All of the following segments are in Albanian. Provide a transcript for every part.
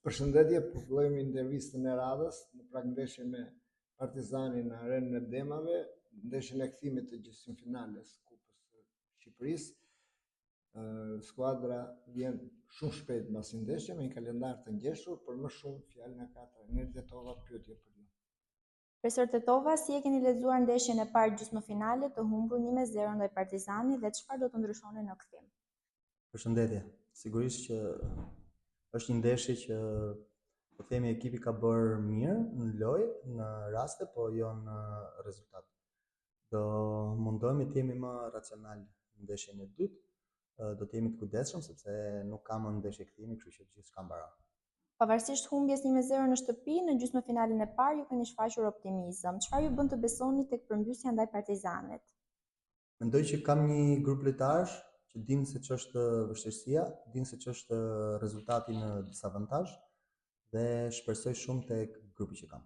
Përshëndetje, po fillojmë intervistën e radhës në pragndeshje me Partizanin në arenën e Demave, ndeshjen e kthimit të gjysmëfinales Kupës së Shqipërisë. Skuadra vjen shumë shpejt mbas ndeshjes me një kalendar të ngjeshur, por më shumë fjalën e ka trajneri Tetova, pyetje për ju. Profesor Tetova, si e keni lexuar ndeshjen e parë gjysmëfinale të humbur 1-0 ndaj Partizanit dhe çfarë do të ndryshoni në kthim? Përshëndetje. Sigurisht që është një ndeshje që po themi ekipi ka bërë mirë në lojë, në raste, po jo në rezultat. Do mundohemi të jemi më racional në ndeshjen e dytë. Do të jemi të kujdesshëm sepse nuk ka më ndeshje kthimi, kështu që gjithçka mbaron. Pavarësisht humbjes 1-0 në shtëpi, në gjysmëfinalen e parë ju keni shfaqur optimizëm. Çfarë ju bën të besoni tek përmbysja ndaj Partizanit? Mendoj që kam një grup lojtarësh që dinë se ç'është vështirësia, dinë se ç'është rezultati në disavantazh dhe shpresoj shumë tek grupi që kam.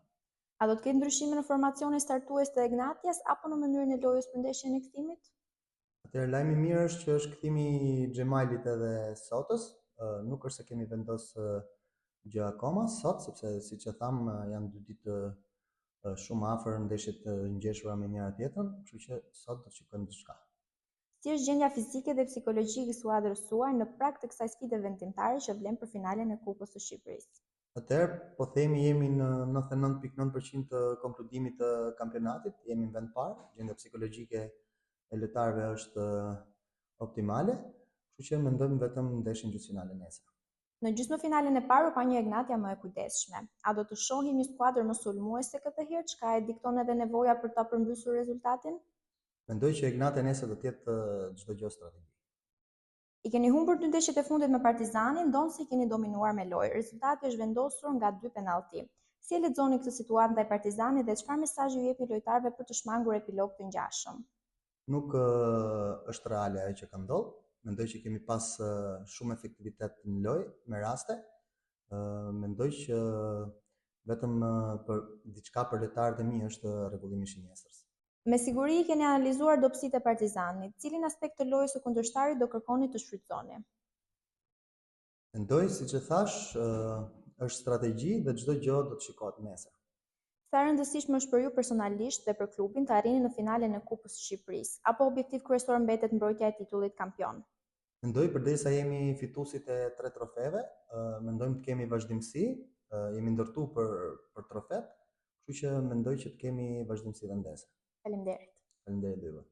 A do të ketë ndryshime në formacionin startues të Ignatias apo në mënyrën e lojës për ndeshjen e kthimit? Atëherë lajmi i mirë është që është kthimi i Xhemailit edhe Sotës. Nuk është se kemi vendosur gjë akoma sot, sepse siç e tham janë dy ditë shumë afër ndeshjet të ngjeshura me njëra tjetrën, kështu që sot do të shikojmë diçka. Si është gjendja fizike dhe psikologjike e skuadrës suaj në prag të kësaj sfide vendimtare që vlen për finalen e Kupës së Shqipërisë? Atëherë, po themi jemi në 99.9% të konkludimit të kampionatit, jemi në vend parë, gjendja psikologjike e lojtarëve është optimale, kështu që mendojmë vetëm ndeshjen gjysmëfinale nesër. Në gjysmëfinalen e parë u pa një Ignatia më e kujdesshme. A do të shohim një skuadër më sulmuese këtë herë, çka e dikton edhe nevoja për ta përmbysur rezultatin? Mendoj që Ignatia nesër do të jetë çdo gjë strategji. I keni humbur dy ndeshjet e fundit me Partizanin, ndonse i keni dominuar me lojë. Rezultati është vendosur nga 2 penallti. Si e lexoni këtë situatë ndaj Partizanit dhe çfarë mesazhi ju jepni lojtarëve për të shmangur epilog të ngjashëm? Nuk është reale ajo që ka ndodhur. Mendoj që kemi pas shumë efektivitet në lojë me raste. Mendoj që vetëm për diçka për lojtarët e mi është rregullimi i nesërës. Me siguri i keni analizuar dobësitë e Partizanit. Cilin aspekt të lojës së kundërshtarit do kërkoni të shfrytëzoni? Mendoj, siç e thash, është strategji dhe çdo gjë do të shikohet nesër. Sa e rëndësishme është për ju personalisht dhe për klubin të arrini në finalen e Kupës së Shqipërisë, apo objektiv kryesor mbetet mbrojtja e titullit kampion? Mendoj përderisa jemi fituesit e 3 trofeve, mendojmë të kemi vazhdimsi, jemi ndërtuar për trofet, kështu që mendoj që të kemi vazhdimsi dhe ndesë. Faleminderit. Faleminderit juve.